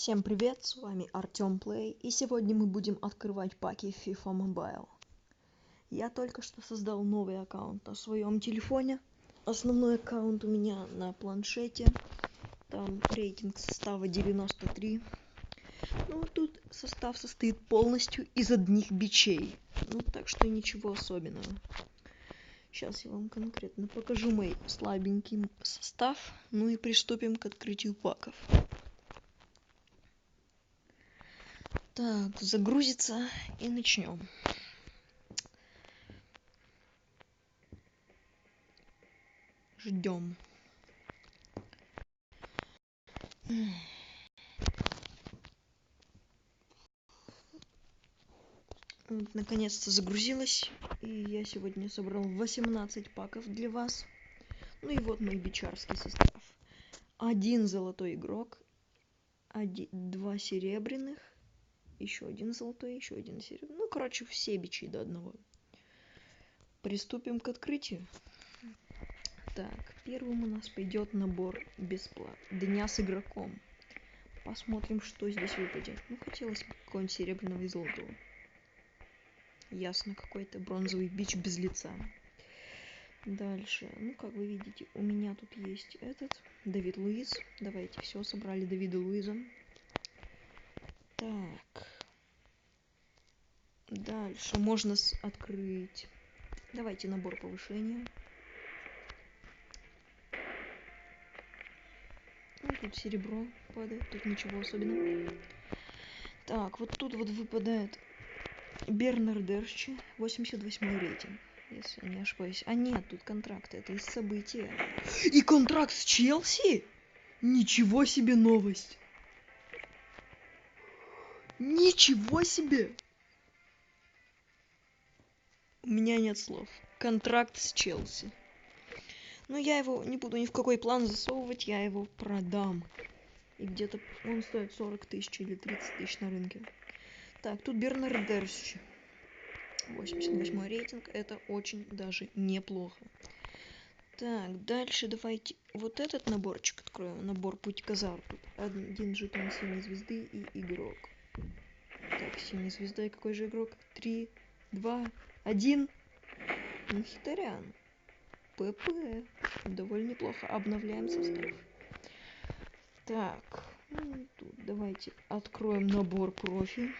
Всем привет, с вами Артем Плей, и сегодня мы будем открывать паки FIFA Mobile. Я только что создал новый аккаунт на своем телефоне. Основной аккаунт у меня на планшете. Там рейтинг состава 93. Ну, тут состав состоит полностью из одних бичей. Ну, так что ничего особенного. Сейчас я вам конкретно покажу мой слабенький состав. Ну и приступим к открытию паков. Так, загрузится и начнем. Ждем. Вот, наконец-то загрузилась, и я сегодня собрал 18 паков для вас. Ну и вот мой бичарский состав. Один золотой игрок, два серебряных, еще один золотой, еще один серебряный. Ну, короче, все бичи до одного. Приступим к открытию. Так, первым у нас пойдет набор дня с игроком. Посмотрим, что здесь выпадет. Ну, хотелось бы какого-нибудь серебряного и золотого. Ясно, какой-то бронзовый бич без лица. Дальше, ну, как вы видите, у меня тут есть этот, Давид Луиз. Давайте, все, собрали Давида Луиза. Так. Дальше можно открыть. Давайте набор повышения. Ну, тут серебро падает, тут ничего особенного. Так, вот тут вот выпадает Бернардерчи, 88 рейтинг, если не ошибаюсь. А нет, тут контракт, это из события. И контракт с Челси? Ничего себе новость! Ничего себе! У меня нет слов. Контракт с Челси. Но я его не буду ни в какой план засовывать, я его продам. И где-то он стоит 40 тысяч или 30 тысяч на рынке. Так, тут Бернардерч. 88 рейтинг, это очень даже неплохо. Так, дальше давайте вот этот наборчик откроем. Набор Путь к азарту. Один жетон синей звезды и игрок. Так, синяя звезда и какой же игрок? 3, 2, 1. Мхитарян. ПП. Довольно неплохо. Обновляем состав. Так, тут давайте откроем набор профи.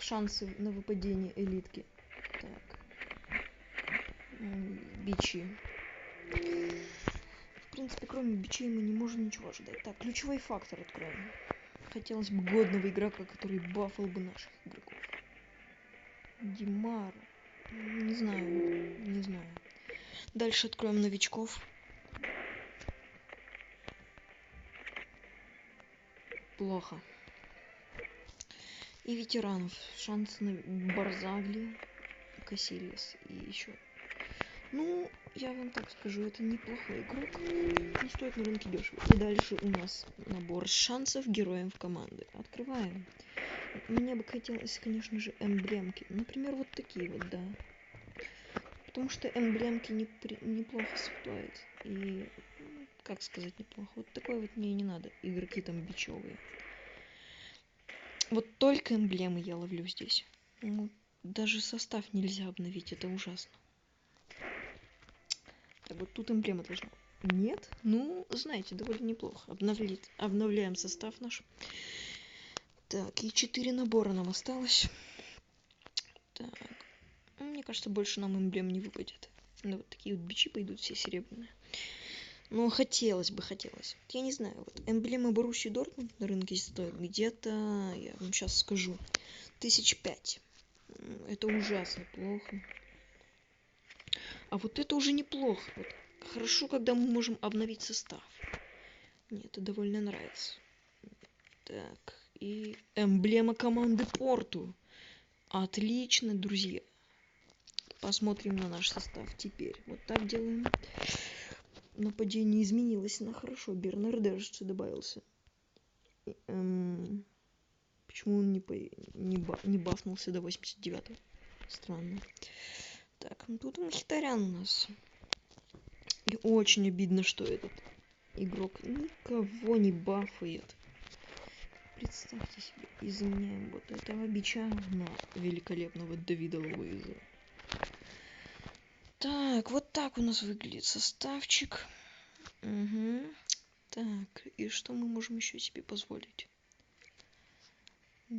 Шансы на выпадение элитки. Так. Бичи. В принципе, кроме бичей мы не можем ничего ожидать. Так, ключевой фактор откроем. Хотелось бы годного игрока, который бафал бы наших игроков. Димар. Не знаю. Дальше откроем новичков. Плохо. И ветеранов. Шанс на Барзагли, Касильес и еще. Ну, я вам так скажу, это неплохой игрок. Не стоит на рынке дешево. И дальше у нас набор шансов героев команды. Открываем. Мне бы хотелось, конечно же, эмблемки. Например, вот такие вот, да. Потому что эмблемки неплохо стоят. И, как сказать, неплохо. Вот такой вот мне не надо. Игроки там бичевые. Вот только эмблемы я ловлю здесь. Ну, даже состав нельзя обновить, это ужасно. Так, вот тут эмблема должна. Нет? Ну, знаете, довольно неплохо. Обновляем состав наш. Так, и 4 набора нам осталось. Так. Мне кажется, больше нам эмблем не выпадет. Ну, вот такие вот бичи пойдут все серебряные. Но хотелось бы. Я не знаю, вот эмблемы Боруссии Дортмунд на рынке стоят где-то, я вам сейчас скажу, 1005. Это ужасно плохо. А вот это уже неплохо. Вот хорошо, когда мы можем обновить состав. Мне это довольно нравится. Так, и эмблема команды Порту. Отлично, друзья. Посмотрим на наш состав теперь. Вот так делаем. Нападение изменилось на хорошо. Бернардерч добавился. Почему он не бафнулся до 89-го? Странно. Так, ну тут Мхитарян у нас. И очень обидно, что этот игрок никого не бафает. Представьте себе, изменяем вот этого бича на великолепного Давида Луиза. Так, вот так у нас выглядит составчик. Угу. Так, и что мы можем еще себе позволить?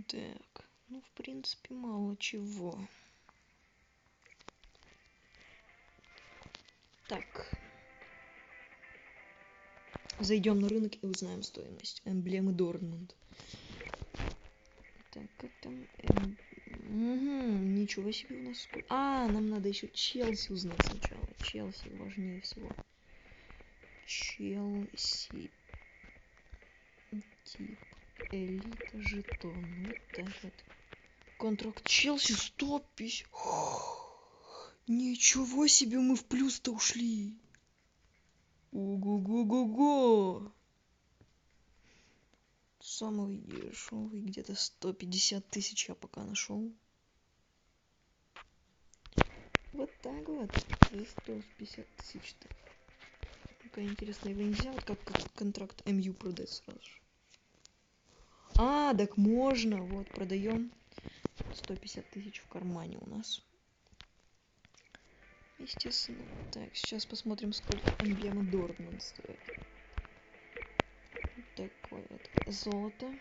Так, ну, в принципе, мало чего. Так. Зайдем на рынок и узнаем стоимость. Эмблемы Дортмунд. Так, как там? Ничего себе у нас сколько. Нам надо еще Челси узнать сначала. Челси важнее всего. Челси. Тип. Элита, жетон. Вот так вот. Контракт Челси 150. Ничего себе, мы в плюс-то ушли. Ого-го-го-го. Самый дешевый, где-то 150 тысяч я пока нашел. Вот так вот, за 150 тысяч-то. Такая интересная, его нельзя вот как контракт МЮ продать сразу же. Так можно, вот, продаем. 150 тысяч в кармане у нас. Естественно. Так, сейчас посмотрим, сколько эмблема Дортмунд стоит. Такое вот золото.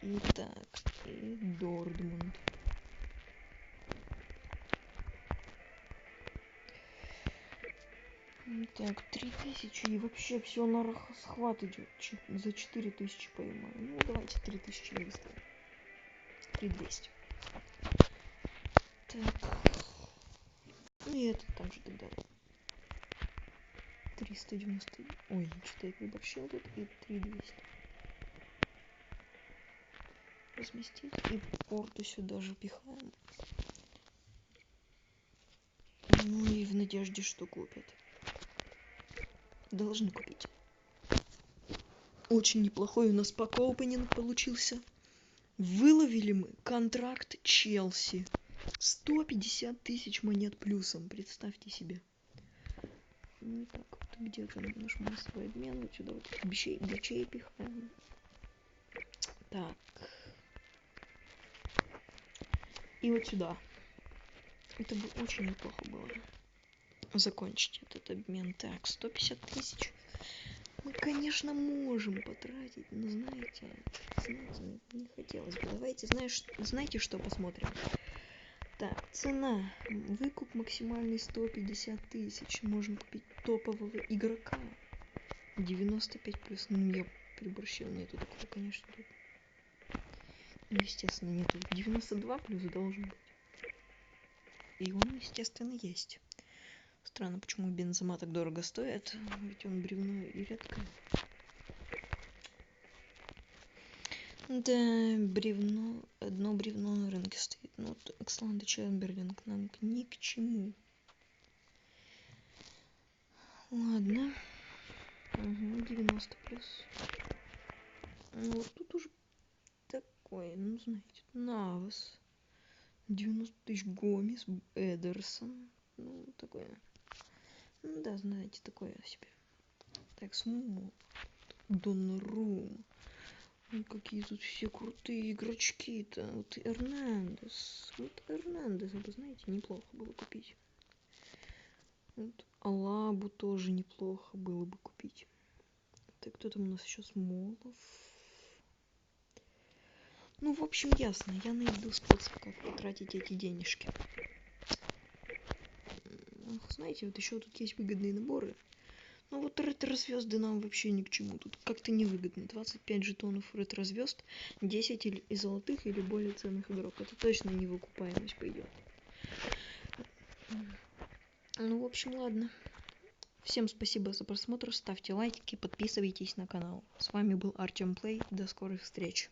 Итак, и Дортмунд. Так, 3000 и вообще все на расхват идет. За 4000 поймаю. Ну, давайте 3000 я выставлю. 3200. Так. Ну и это там же тогда. 390. Ой, что-то я переборщил тут. И 3200. Разместить. И порту сюда же пихаем. Ну и в надежде, что купят. Должны купить. Очень неплохой у нас пока опенинг получился. Выловили мы контракт Челси. 150 тысяч монет плюсом, представьте себе. Ну так вот, где-то наш массовый обмен. Вот сюда вот бичей пихаем. Так. И вот сюда. Это бы очень неплохо было закончить этот обмен. Так, 150 тысяч. Мы, конечно, можем потратить, но знаете, не хотелось бы. Давайте, знаете, что посмотрим? Так, цена. Выкуп максимальный 150 тысяч. Можно купить топового игрока. 95 плюс. Ну, я переборщил. Нету такого, конечно, тут. Ну, естественно, нету. 92 плюс должен быть. И он, естественно, есть. Странно, почему Бензема так дорого стоит. Ведь он бревно и редкое. Да, бревно. Одно бревно на рынке стоит. Ну, вот Оксаланда Чемберлинг нам ни к чему. Ладно. Угу, 90 плюс. Ну, вот тут уже такой, ну, знаете, Навас. 90 тысяч Гомес, Эдерсон. Ну, такое. Ну, да, знаете, такое себе. Так, Смол. Доннарум. Ну, какие тут все крутые игрочки-то. Вот Эрнандес. Вот Эрнандеса бы, знаете, неплохо было купить. Вот Алабу тоже неплохо было бы купить. Так, кто там у нас еще? Смолов. Ну, в общем, ясно. Я найду способ, как потратить эти денежки. Знаете, вот еще тут есть выгодные наборы. Ну вот ретро-звезды нам вообще ни к чему. Тут как-то невыгодно. 25 жетонов ретро-звезд, 10 из золотых или более ценных игрок. Это точно не в окупаемость пойдет. Ну, в общем, ладно. Всем спасибо за просмотр. Ставьте лайки, подписывайтесь на канал. С вами был Артем Плей. До скорых встреч.